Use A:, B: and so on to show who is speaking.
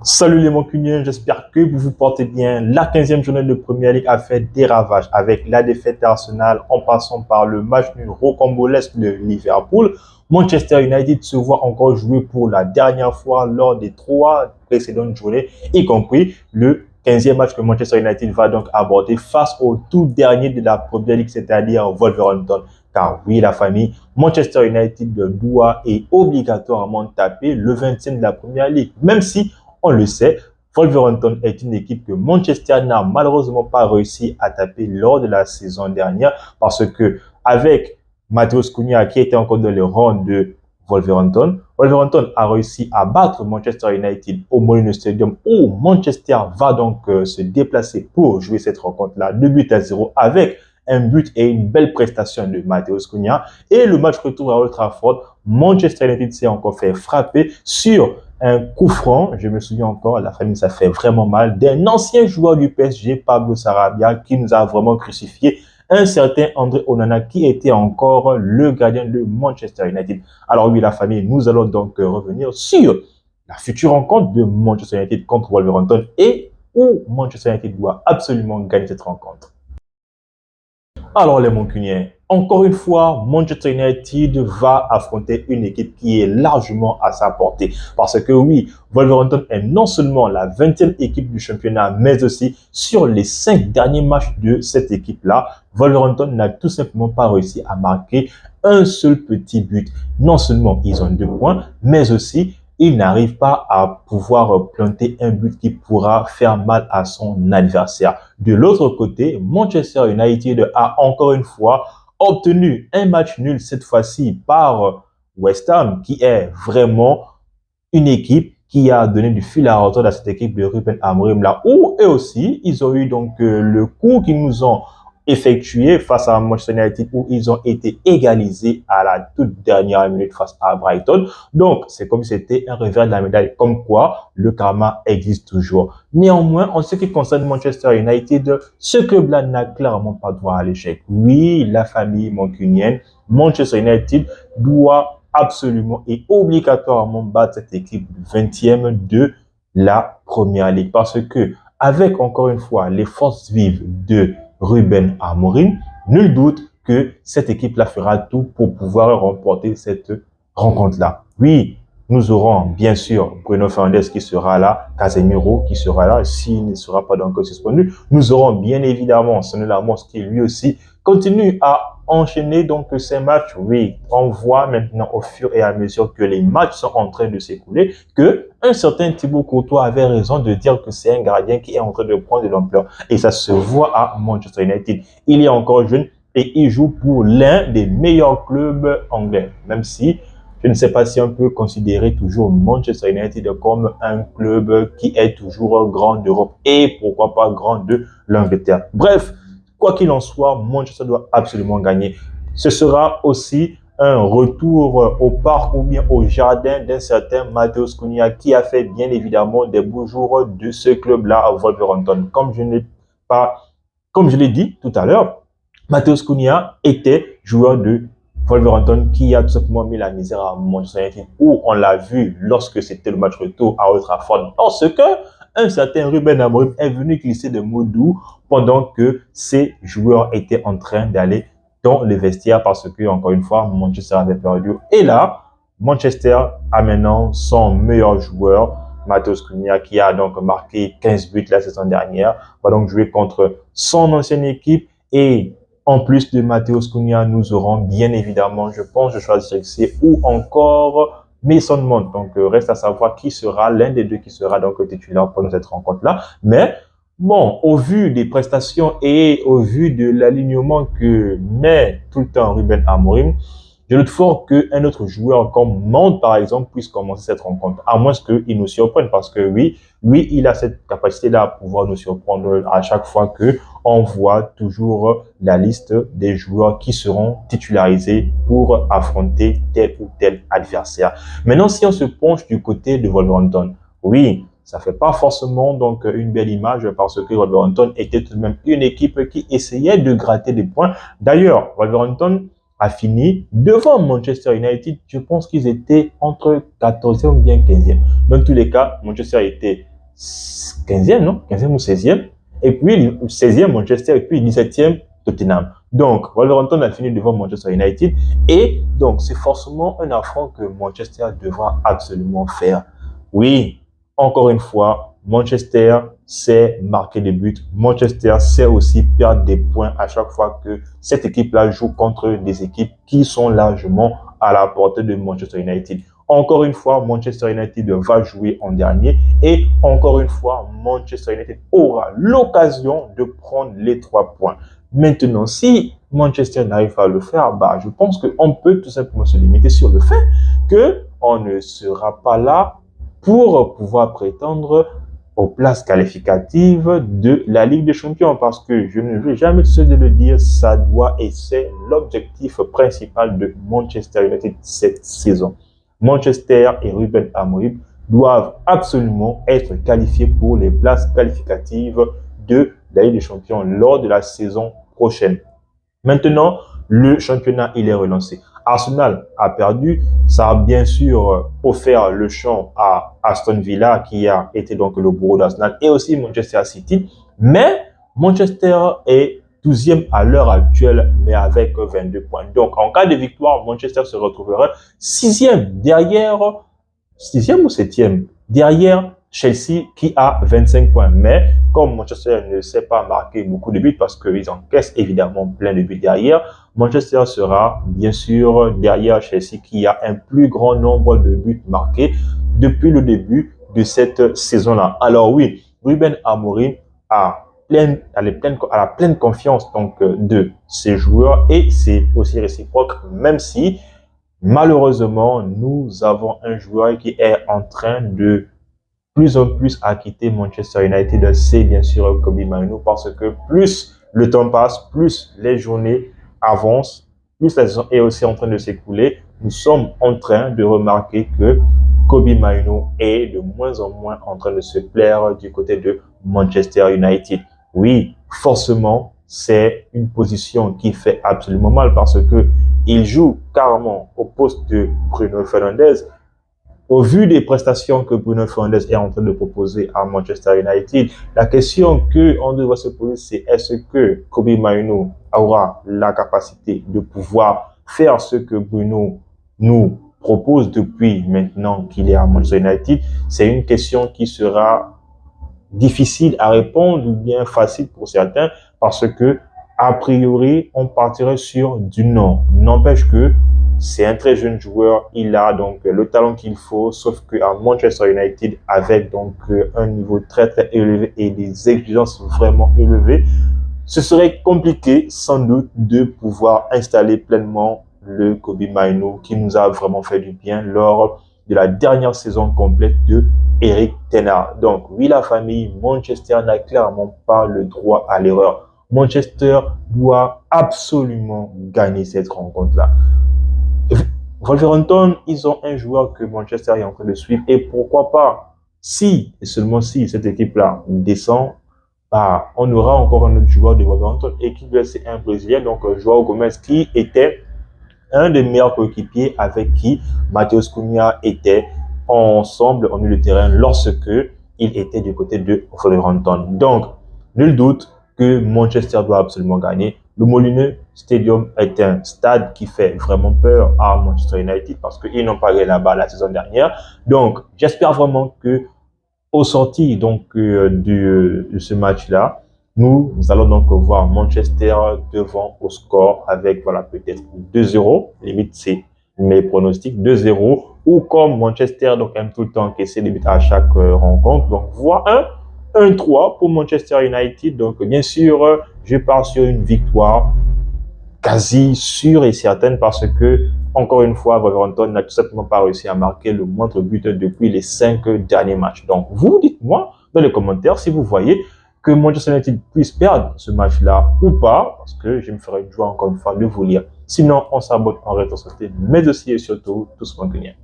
A: Salut les Mancuniens, j'espère que vous vous portez bien. La 15e journée de Premier League a fait des ravages avec la défaite d'Arsenal en passant par le match nul rocambolesque de Liverpool. Manchester United se voit encore jouer pour la dernière fois lors des 3 précédentes journées, y compris le 15e match que Manchester United va donc aborder face au tout dernier de la Premier League, c'est-à-dire Wolverhampton. Car oui, la famille, Manchester United doit et obligatoirement taper le 20e de la Premier League, même si on le sait, Wolverhampton est une équipe que Manchester n'a malheureusement pas réussi à taper lors de la saison dernière parce que avec Matheus Cunha qui était encore dans le rang de Wolverhampton, Wolverhampton a réussi à battre Manchester United au Molineux Stadium où Manchester va donc se déplacer pour jouer cette rencontre-là, 2-0 avec un but et une belle prestation de Matheus Cunha. Et le match retour à Old Trafford, Manchester United s'est encore fait frapper sur un coup franc, je me souviens encore, la famille, ça fait vraiment mal, d'un ancien joueur du PSG, Pablo Sarabia, qui nous a vraiment crucifié, un certain André Onana, qui était encore le gardien de Manchester United. Alors oui, la famille, nous allons donc revenir sur la future rencontre de Manchester United contre Wolverhampton et où Manchester United doit absolument gagner cette rencontre. Alors les Mancuniens, encore une fois, Manchester United va affronter une équipe qui est largement à sa portée. Parce que oui, Wolverhampton est non seulement la 20e équipe du championnat, mais aussi sur les 5 derniers matchs de cette équipe-là, Wolverhampton n'a tout simplement pas réussi à marquer un seul petit but. Non seulement ils ont 2 points, mais aussi il n'arrive pas à pouvoir planter un but qui pourra faire mal à son adversaire. De l'autre côté, Manchester United a encore une fois obtenu un match nul cette fois-ci par West Ham, qui est vraiment une équipe qui a donné du fil à retordre à cette équipe de Ruben Amorim là où eux aussi, ils ont eu donc le coup qu'ils nous ont effectué face à Manchester United où ils ont été égalisés à la toute dernière minute face à Brighton. Donc, c'est comme si c'était un revers de la médaille, comme quoi le karma existe toujours. Néanmoins, en ce qui concerne Manchester United, ce club-là n'a clairement pas droit à l'échec. Oui, la famille mancunienne, Manchester United doit absolument et obligatoirement battre cette équipe du 20e de la Première Ligue. Parce que, avec encore une fois les forces vives de Ruben Amorim, nul doute que cette équipe-là fera tout pour pouvoir remporter cette rencontre-là. Oui, nous aurons bien sûr Bruno Fernandes qui sera là, Casemiro qui sera là, s'il ne sera pas donc suspendu. Nous aurons bien évidemment Sonny Lamos qui lui aussi continue à enchaîner donc ces matchs. Oui, on voit maintenant au fur et à mesure que les matchs sont en train de s'écouler que un certain Thibaut Courtois avait raison de dire que c'est un gardien qui est en train de prendre de l'ampleur. Et ça se voit à Manchester United. Il est encore jeune et il joue pour l'un des meilleurs clubs anglais. Même si je ne sais pas si on peut considérer toujours Manchester United comme un club qui est toujours grand d'Europe et pourquoi pas grand de l'Angleterre. Bref, quoi qu'il en soit, Manchester doit absolument gagner. Ce sera aussi un retour au parc ou bien au jardin d'un certain Matheus Cunha qui a fait bien évidemment des beaux jours de ce club-là à Wolverhampton. Comme je l'ai dit tout à l'heure, Matheus Cunha était joueur de Wolverhampton qui a tout simplement mis la misère à Manchester United où on l'a vu lorsque c'était le match retour à Old Trafford. Lorsque un certain Ruben Amorim est venu glisser des mots doux pendant que ces joueurs étaient en train d'aller dans le vestiaire parce que, encore une fois, Manchester avait perdu. Et là, Manchester a maintenant son meilleur joueur, Matheus Cunha, qui a donc marqué 15 buts la saison dernière, va donc jouer contre son ancienne équipe. Et en plus de Matheus Cunha, nous aurons bien évidemment, je pense, Joshua Zirkzee ou encore Mason Mount. Donc, reste à savoir qui sera l'un des deux qui sera donc titulaire pour cette rencontre-là. Mais bon, au vu des prestations et au vu de l'alignement que met tout le temps Ruben Amorim, je doute fort qu'un autre joueur comme Mount, par exemple, puisse commencer cette rencontre, à moins qu'il nous surprenne, parce que oui, il a cette capacité-là à pouvoir nous surprendre à chaque fois que on voit toujours la liste des joueurs qui seront titularisés pour affronter tel ou tel adversaire. Maintenant, si on se penche du côté de Wolverhampton, oui, ça fait pas forcément donc une belle image parce que Wolverhampton était tout de même une équipe qui essayait de gratter des points. D'ailleurs, Wolverhampton a fini devant Manchester United. Je pense qu'ils étaient entre 14e ou bien 15e. Dans tous les cas, Manchester était 15e, non? 15e ou 16e. Et puis 16e Manchester et puis 17e Tottenham. Donc, Wolverhampton a fini devant Manchester United. Et donc, c'est forcément un affront que Manchester devra absolument faire. Oui, encore une fois, Manchester sait marquer des buts. Manchester sait aussi perdre des points à chaque fois que cette équipe-là joue contre des équipes qui sont largement à la portée de Manchester United. Encore une fois, Manchester United va jouer en dernier et encore une fois, Manchester United aura l'occasion de prendre les 3 points. Maintenant, si Manchester n'arrive pas à le faire, je pense qu'on peut tout simplement se limiter sur le fait qu'on ne sera pas là pour pouvoir prétendre aux places qualificatives de la Ligue des Champions, parce que je ne vais jamais cesser de le dire, ça doit et c'est l'objectif principal de Manchester United cette saison. Manchester et Ruben Amorim doivent absolument être qualifiés pour les places qualificatives de la Ligue des Champions lors de la saison prochaine. Maintenant, le championnat, il est relancé. Arsenal a perdu. Ça a bien sûr offert le champ à Aston Villa, qui a été donc le bourreau d'Arsenal, et aussi Manchester City. Mais Manchester est 12e à l'heure actuelle, mais avec 22 points. Donc, en cas de victoire, Manchester se retrouvera 6e derrière, 6e ou 7e derrière Chelsea qui a 25 points. Mais comme Manchester ne sait pas marquer beaucoup de buts parce qu'ils encaissent évidemment plein de buts derrière, Manchester sera bien sûr derrière Chelsea qui a un plus grand nombre de buts marqués depuis le début de cette saison-là. Alors oui, Ruben Amorim a la pleine confiance donc de ses joueurs et c'est aussi réciproque, même si malheureusement nous avons un joueur qui est en train de plus en plus à quitter Manchester United, c'est bien sûr Kobe Mainoo, parce que plus le temps passe, plus les journées avancent, plus la saison est aussi en train de s'écouler. Nous sommes en train de remarquer que Kobe Mainoo est de moins en moins en train de se plaire du côté de Manchester United. Oui, forcément, c'est une position qui fait absolument mal parce que il joue carrément au poste de Bruno Fernandes. Au vu des prestations que Bruno Fernandes est en train de proposer à Manchester United, la question qu'on devrait se poser, c'est est-ce que Kobe Mainoo aura la capacité de pouvoir faire ce que Bruno nous propose depuis maintenant qu'il est à Manchester United? C'est une question qui sera difficile à répondre ou bien facile pour certains parce que, a priori, on partirait sur du non. N'empêche que c'est un très jeune joueur, il a donc le talent qu'il faut, sauf qu'à Manchester United, avec donc un niveau très très élevé et des exigences vraiment élevées, ce serait compliqué sans doute de pouvoir installer pleinement le Kobe Mainoo qui nous a vraiment fait du bien lors de la dernière saison complète de Eric Ten Hag. Donc oui, la famille, Manchester n'a clairement pas le droit à l'erreur. Manchester doit absolument gagner cette rencontre-là. Wolverhampton, ils ont un joueur que Manchester est en train de suivre et pourquoi pas, si et seulement si cette équipe-là descend, on aura encore un autre joueur de Wolverhampton et qui c'est un Brésilien, donc João Gomes, qui était un des meilleurs coéquipiers avec qui Matheus Cunha était ensemble au milieu de terrain lorsque il était du côté de Wolverhampton. Donc, nul doute que Manchester doit absolument gagner. Le Molineux Stadium est un stade qui fait vraiment peur à Manchester United parce qu'ils n'ont pas gagné là-bas la saison dernière. Donc, j'espère vraiment que au sorti donc de ce match-là, nous allons donc voir Manchester devant au score avec peut-être 2-0, limite c'est mes pronostics, 2-0, ou comme Manchester donc aime tout le temps encaisser des buts à chaque rencontre, donc voire 1-3 pour Manchester United. Donc bien sûr, je pars sur une victoire quasi sûre et certaine parce que, encore une fois, Wolverhampton n'a tout simplement pas réussi à marquer le moindre but depuis les 5 derniers matchs. Donc, vous dites-moi dans les commentaires si vous voyez que Manchester United puisse perdre ce match-là ou pas, parce que je me ferai une joie encore une fois de vous lire. Sinon, on s'abonne en rétrospective, mais aussi et surtout, tout ce qu'on connaît.